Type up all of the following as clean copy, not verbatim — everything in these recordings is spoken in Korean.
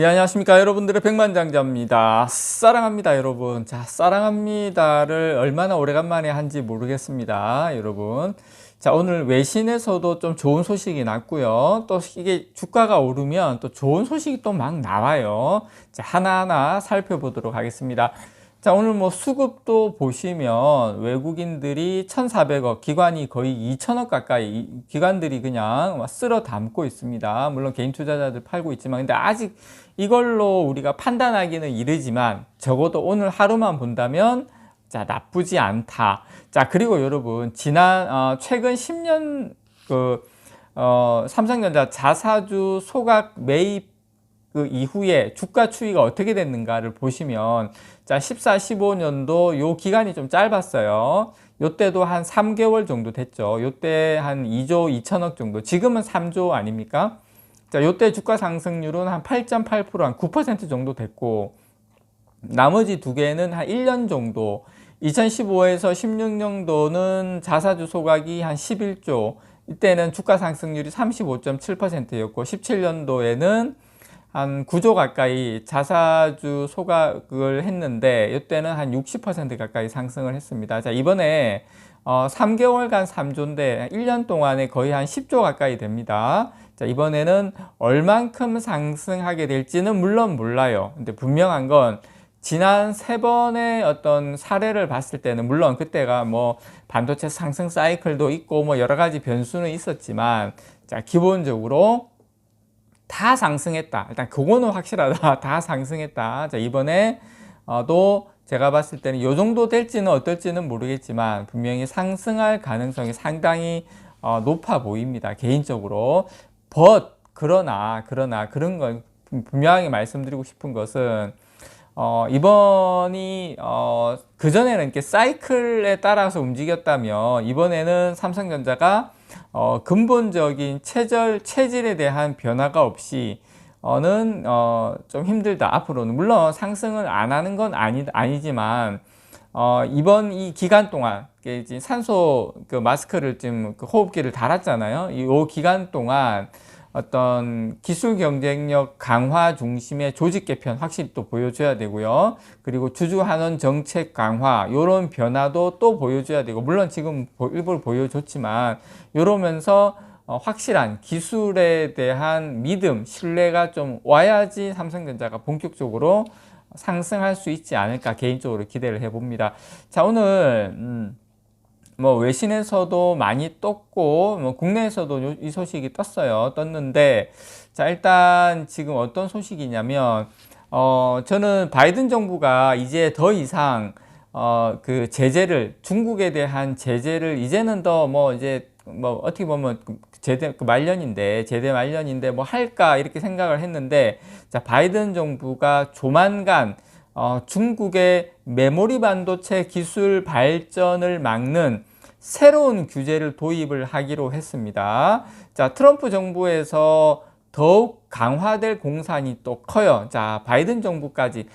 예, 안녕하십니까. 여러분들의 백만장자입니다. 사랑합니다, 여러분. 자, 사랑합니다를 얼마나 오래간만에 한지 모르겠습니다, 여러분. 자, 오늘 외신에서도 좀 좋은 소식이 났고요. 또 이게 주가가 오르면 또 좋은 소식이 또 막 나와요. 자, 하나하나 살펴보도록 하겠습니다. 자, 오늘 뭐 수급도 보시면 외국인들이 1,400억, 기관이 거의 2,000억 가까이 기관들이 그냥 쓸어 담고 있습니다. 물론 개인 투자자들 팔고 있지만, 근데 아직 이걸로 우리가 판단하기는 이르지만 적어도 오늘 하루만 본다면 자, 나쁘지 않다. 자, 그리고 여러분 최근 10년 삼성전자 자사주 소각 매입 그 이후에 주가 추이가 어떻게 됐는가를 보시면, 자, 14, 15년도 요 기간이 좀 짧았어요. 요때도 한 3개월 정도 됐죠. 요때 한 2조 2천억 정도. 지금은 3조 아닙니까? 자, 요때 주가 상승률은 한 8.8%, 한 9% 정도 됐고, 나머지 두 개는 한 1년 정도. 2015에서 16년도는 자사주 소각이 한 11조. 이때는 주가 상승률이 35.7%였고, 17년도에는 한 9조 가까이 자사주 소각을 했는데, 이때는 한 60% 가까이 상승을 했습니다. 자, 이번에 3개월간 3조인데 1년 동안에 거의 한 10조 가까이 됩니다. 자, 이번에는 얼만큼 상승하게 될지는 물론 몰라요. 근데 분명한 건 지난 3번의 어떤 사례를 봤을 때는, 물론 그때가 뭐 반도체 상승 사이클도 있고 뭐 여러 가지 변수는 있었지만, 자, 기본적으로 다 상승했다. 일단 그거는 확실하다. 다 상승했다. 자, 이번에 또 제가 봤을 때는 이 정도 될지는 어떨지는 모르겠지만 분명히 상승할 가능성이 상당히 높아 보입니다, 개인적으로. 그러나 그런 건 분명하게 말씀드리고 싶은 것은, 이번이 그전에는 이렇게 사이클에 따라서 움직였다면, 이번에는 삼성전자가 근본적인 체질에 대한 변화가 없이 좀 힘들다. 앞으로는 물론 상승을 안 하는 건 아니지만, 이번 이 기간 동안 산소 마스크를 호흡기를 달았잖아요. 이 기간 동안 어떤 기술 경쟁력 강화 중심의 조직 개편 확실히 또 보여줘야 되고요. 그리고 주주 환원 정책 강화, 요런 변화도 또 보여줘야 되고, 물론 지금 일부러 보여줬지만, 요러면서 확실한 기술에 대한 믿음, 신뢰가 좀 와야지 삼성전자가 본격적으로 상승할 수 있지 않을까 개인적으로 기대를 해봅니다. 자, 오늘 뭐 외신에서도 많이 떴고, 뭐 국내에서도 이 소식이 떴는데, 자, 일단 지금 어떤 소식이냐면, 저는 바이든 정부가 이제 더 이상 그 중국에 대한 제재를 이제는 더 어떻게 보면 제대 말년인데 뭐 할까 이렇게 생각을 했는데, 자, 바이든 정부가 조만간 중국의 메모리 반도체 기술 발전을 막는 새로운 규제를 도입을 하기로 했습니다. 자, 트럼프 정부에서 더욱 강화될 공산이 또 커요. 자, 바이든 정부까지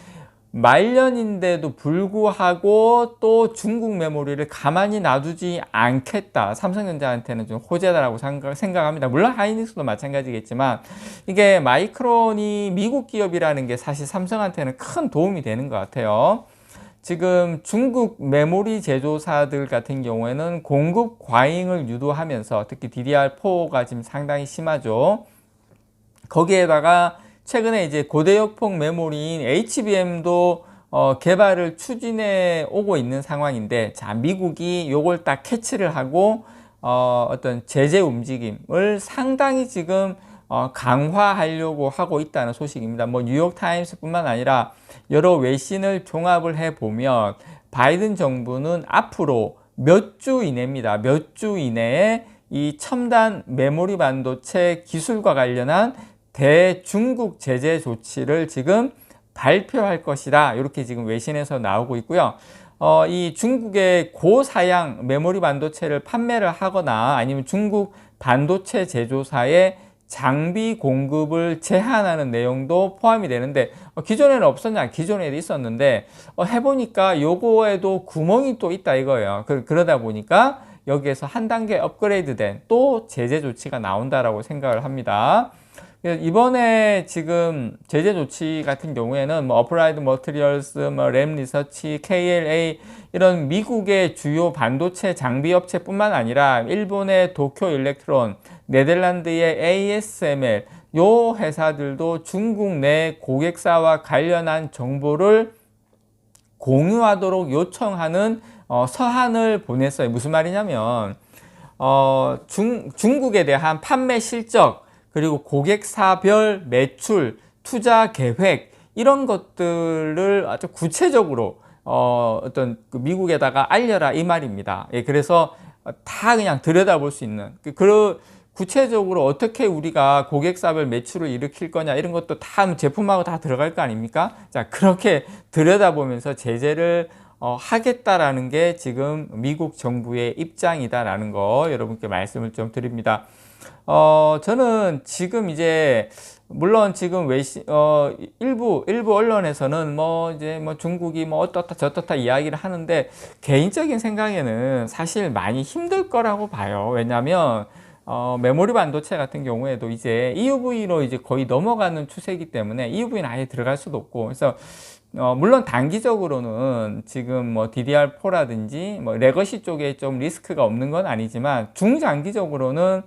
말년인데도 불구하고 또 중국 메모리를 가만히 놔두지 않겠다. 삼성전자한테는 좀 호재다라고 생각합니다. 물론 하이닉스도 마찬가지겠지만, 이게 마이크론이 미국 기업이라는 게 사실 삼성한테는 큰 도움이 되는 것 같아요. 지금 중국 메모리 제조사들 같은 경우에는 공급 과잉을 유도하면서, 특히 DDR4가 지금 상당히 심하죠. 거기에다가 최근에 이제 고대역폭 메모리인 HBM도 개발을 추진해 오고 있는 상황인데, 자, 미국이 요걸 딱 캐치를 하고 어떤 제재 움직임을 상당히 지금 강화하려고 하고 있다는 소식입니다. 뭐 뉴욕타임스뿐만 아니라 여러 외신을 종합을 해보면 바이든 정부는 앞으로 몇 주 이내입니다. 몇 주 이내에 이 첨단 메모리 반도체 기술과 관련한 대중국 제재 조치를 지금 발표할 것이다. 이렇게 지금 외신에서 나오고 있고요. 이 중국의 고사양 메모리 반도체를 판매를 하거나 아니면 중국 반도체 제조사의 장비 공급을 제한하는 내용도 포함이 되는데, 기존에는 없었냐? 기존에도 있었는데 해보니까 요거에도 구멍이 또 있다 이거예요. 그러다 보니까 여기에서 한 단계 업그레이드된 또 제재 조치가 나온다라고 생각을 합니다. 이번에 지금 제재 조치 같은 경우에는 뭐 어플라이드 머티리얼스, 뭐 램 리서치, KLA 이런 미국의 주요 반도체 장비 업체뿐만 아니라 일본의 도쿄 일렉트론, 네덜란드의 ASML 요 회사들도 중국 내 고객사와 관련한 정보를 공유하도록 요청하는 서한을 보냈어요. 무슨 말이냐면 중국에 대한 판매 실적, 그리고 고객사별 매출, 투자 계획 이런 것들을 아주 구체적으로 어떤 그 미국에다가 알려라 이 말입니다. 예, 그래서 다 그냥 들여다볼 수 있는 구체적으로 어떻게 우리가 고객사별 매출을 일으킬 거냐 이런 것도 다 제품하고 다 들어갈 거 아닙니까? 자, 그렇게 들여다보면서 제재를 하겠다라는 게 지금 미국 정부의 입장이다라는 거 여러분께 말씀을 좀 드립니다. 저는 지금 이제 물론 지금 일부 언론에서는 이제 중국이 어떻다 저떻다 이야기를 하는데 개인적인 생각에는 사실 많이 힘들 거라고 봐요. 왜냐하면 메모리 반도체 같은 경우에도 이제 EUV로 이제 거의 넘어가는 추세이기 때문에 EUV는 아예 들어갈 수도 없고, 그래서 물론 단기적으로는 지금 DDR4라든지 레거시 쪽에 좀 리스크가 없는 건 아니지만 중장기적으로는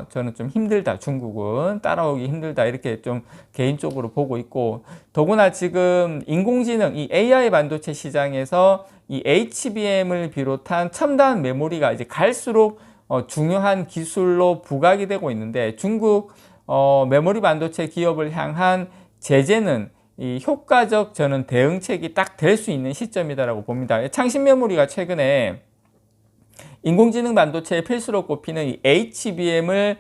저는 좀 힘들다, 중국은 따라오기 힘들다 이렇게 좀 개인적으로 보고 있고, 더구나 지금 인공지능 이 AI 반도체 시장에서 이 HBM을 비롯한 첨단 메모리가 이제 갈수록 중요한 기술로 부각이 되고 있는데, 중국 메모리 반도체 기업을 향한 제재는 이 효과적 저는 대응책이 딱 될 수 있는 시점이다라고 봅니다. 창신 메모리가 최근에 인공지능 반도체의 필수로 꼽히는 이 HBM을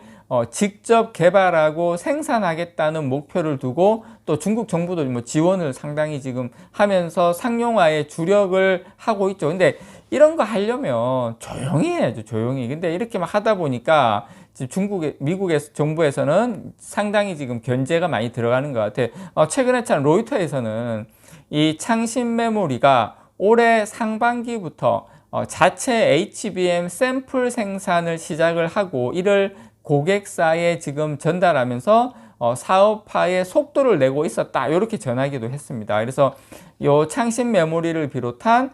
직접 개발하고 생산하겠다는 목표를 두고 또 중국 정부도 지원을 상당히 지금 하면서 상용화에 주력을 하고 있죠. 근데 이런 거 하려면 조용히 해야죠, 조용히. 근데 이렇게 막 하다 보니까 지금 미국의 정부에서는 상당히 지금 견제가 많이 들어가는 것 같아요. 최근에 참 로이터에서는 이 창신 메모리가 올해 상반기부터 자체 HBM 샘플 생산을 시작을 하고 이를 고객사에 지금 전달하면서 사업화의 속도를 내고 있었다, 이렇게 전하기도 했습니다. 그래서 이 창신 메모리를 비롯한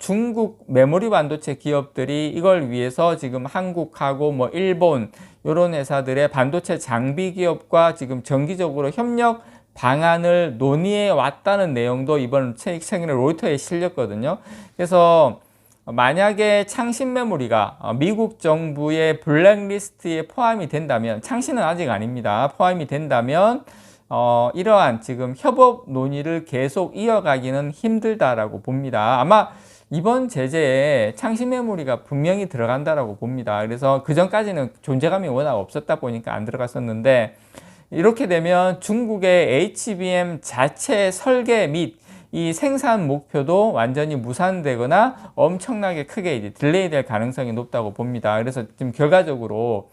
중국 메모리 반도체 기업들이 이걸 위해서 지금 한국하고 일본 이런 회사들의 반도체 장비 기업과 지금 정기적으로 협력 방안을 논의해 왔다는 내용도 이번 최근에 로이터에 실렸거든요. 그래서 만약에 창신 메모리가 미국 정부의 블랙리스트에 포함이 된다면, 창신은 아직 아닙니다, 포함이 된다면 이러한 지금 협업 논의를 계속 이어가기는 힘들다라고 봅니다. 아마 이번 제재에 창신 메모리가 분명히 들어간다라고 봅니다. 그래서 그 전까지는 존재감이 워낙 없었다 보니까 안 들어갔었는데, 이렇게 되면 중국의 HBM 자체 설계 및 이 생산 목표도 완전히 무산되거나 엄청나게 크게 이제 딜레이 될 가능성이 높다고 봅니다. 그래서 지금 결과적으로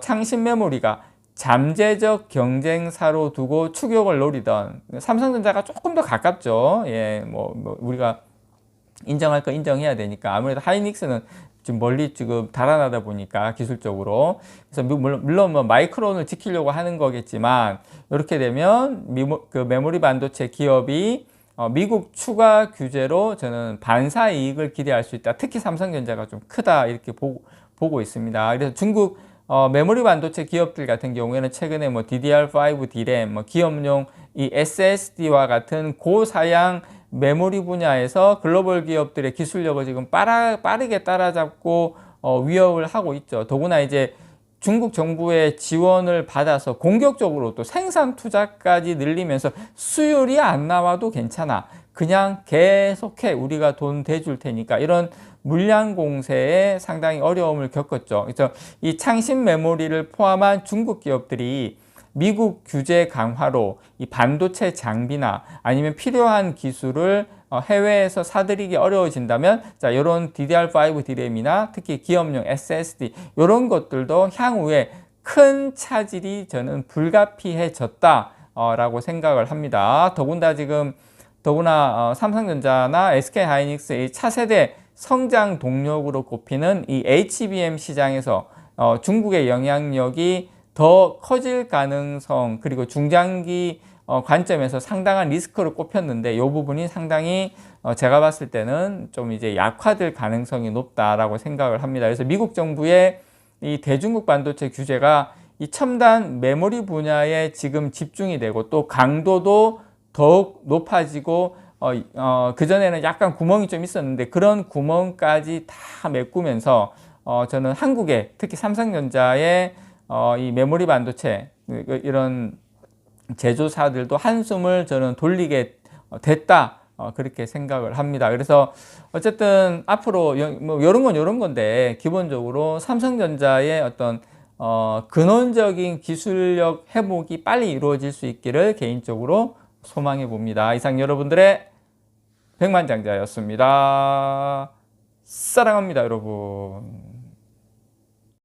창신 메모리가 잠재적 경쟁사로 두고 추격을 노리던 삼성전자가 조금 더 가깝죠. 예, 우리가 인정할 거 인정해야 되니까. 아무래도 하이닉스는 좀 멀리 지금 달아나다 보니까 기술적으로. 그래서 물론 마이크론을 지키려고 하는 거겠지만, 이렇게 되면 그 메모리 반도체 기업이 미국 추가 규제로 저는 반사 이익을 기대할 수 있다. 특히 삼성전자가 좀 크다, 이렇게 보고 있습니다. 그래서 중국 메모리 반도체 기업들 같은 경우에는 최근에 DDR5 D램, 기업용 이 SSD와 같은 고사양 메모리 분야에서 글로벌 기업들의 기술력을 지금 빠르게 따라잡고 위협을 하고 있죠. 더구나 이제 중국 정부의 지원을 받아서 공격적으로 또 생산 투자까지 늘리면서 수율이 안 나와도 괜찮아, 그냥 계속해, 우리가 돈 대줄 테니까, 이런 물량 공세에 상당히 어려움을 겪었죠. 그래서 이 창신 메모리를 포함한 중국 기업들이 미국 규제 강화로 이 반도체 장비나 아니면 필요한 기술을 해외에서 사들이기 어려워진다면, 자, 이런 DDR5 D램이나 특히 기업용 SSD 이런 것들도 향후에 큰 차질이 저는 불가피해졌다 라고 생각을 합니다. 더구나 삼성전자나 SK하이닉스의 차세대 성장 동력으로 꼽히는 이 HBM 시장에서 중국의 영향력이 더 커질 가능성, 그리고 중장기 관점에서 상당한 리스크로 꼽혔는데 이 부분이 상당히 제가 봤을 때는 좀 이제 약화될 가능성이 높다라고 생각을 합니다. 그래서 미국 정부의 이 대중국 반도체 규제가 이 첨단 메모리 분야에 지금 집중이 되고 또 강도도 더욱 높아지고 그전에는 약간 구멍이 좀 있었는데 그런 구멍까지 다 메꾸면서 저는 한국에 특히 삼성전자의 이 메모리 반도체 이런 제조사들도 한숨을 저는 돌리게 됐다. 그렇게 생각을 합니다. 그래서 어쨌든 앞으로 뭐 이런 건 이런 건데 기본적으로 삼성전자의 어떤 근원적인 기술력 회복이 빨리 이루어질 수 있기를 개인적으로 소망해 봅니다. 이상 여러분들의 백만장자였습니다. 사랑합니다, 여러분.